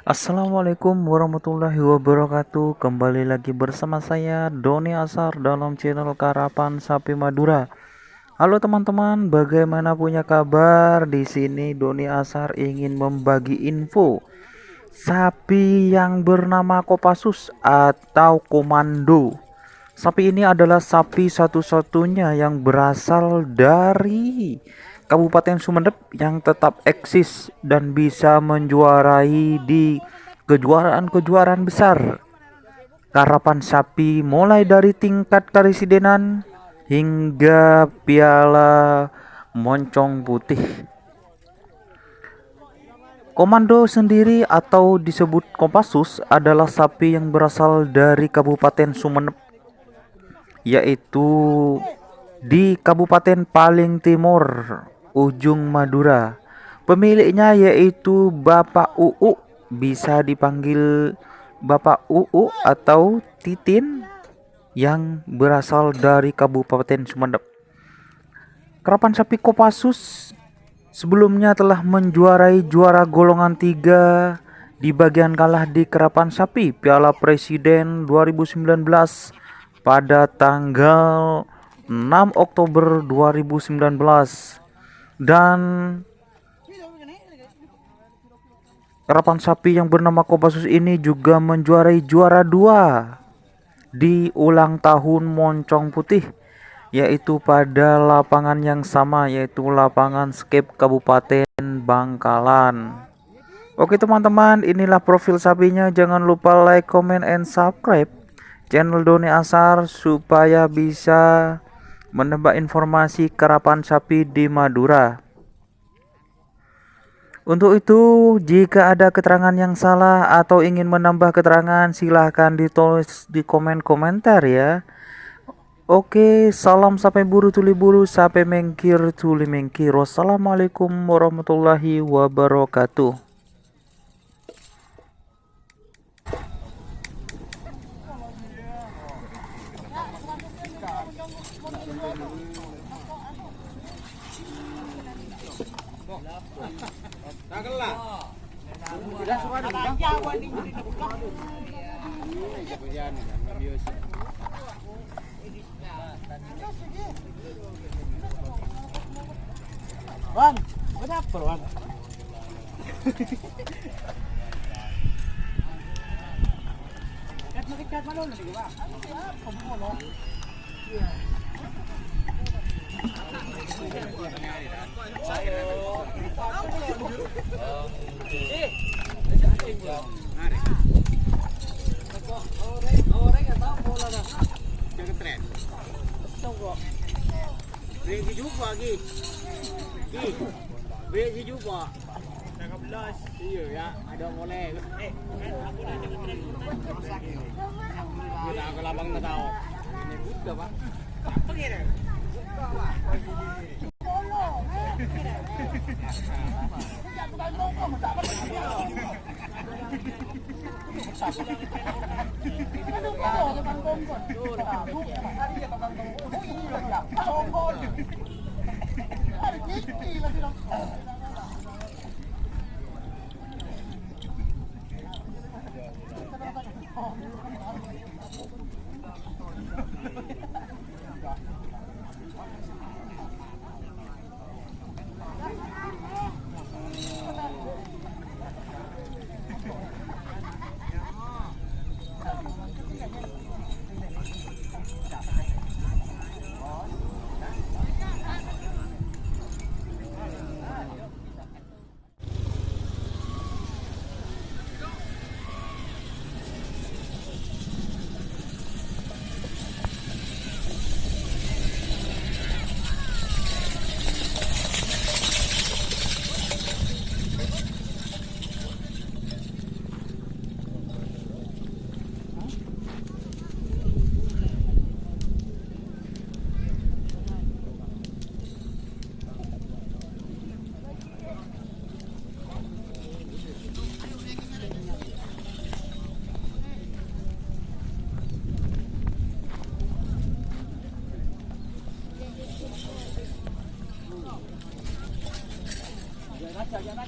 Assalamualaikum warahmatullahi wabarakatuh. Kembali lagi bersama saya Doni Asar dalam channel Karapan Sapi Madura. Halo teman-teman, bagaimana punya kabar? Di sini Doni Asar ingin membagi info sapi yang bernama Kopassus atau Komando. Sapi ini adalah sapi satu-satunya yang berasal dari Kabupaten Sumeneb yang tetap eksis dan bisa menjuarai di kejuaraan-kejuaraan besar karapan sapi mulai dari tingkat karesidenan hingga piala moncong putih. Komando sendiri atau disebut Kopassus adalah sapi yang berasal dari Kabupaten Sumeneb, yaitu di Kabupaten paling timur ujung Madura. Pemiliknya yaitu Bapak Uu, bisa dipanggil Bapak Uu atau Titin, yang berasal dari Kabupaten Sumeneb. Karapan sapi Kopassus sebelumnya telah menjuarai juara golongan 3 di bagian kalah di Karapan Sapi Piala Presiden 2019 pada tanggal 6 Oktober 2019, dan karapan sapi yang bernama Kopassus ini juga menjuarai juara 2 di ulang tahun Moncong Putih, yaitu pada lapangan yang sama, yaitu lapangan Skip Kabupaten Bangkalan. Oke teman-teman, inilah profil sapinya. Jangan lupa like, comment, and subscribe channel Doni Asar supaya bisa menebak informasi karapan sapi di Madura. Untuk itu, jika ada keterangan yang salah atau ingin menambah keterangan, silahkan ditulis di komen komentar ya. Oke, salam sampai buru tuli buru, sampai mengkir tuli mengkir. Wassalamualaikum warahmatullahi wabarakatuh. Wan, kenapa Wan? Kat mana lagi Pak? Kamu mau Beli juga lagi. Beli juga. 13. Iya ya, ada boleh. Aku dah jangan tren. Kita ke labang enggak tahu. Ini buka, Pak. Apa ni dah? Buka, Pak. Jangan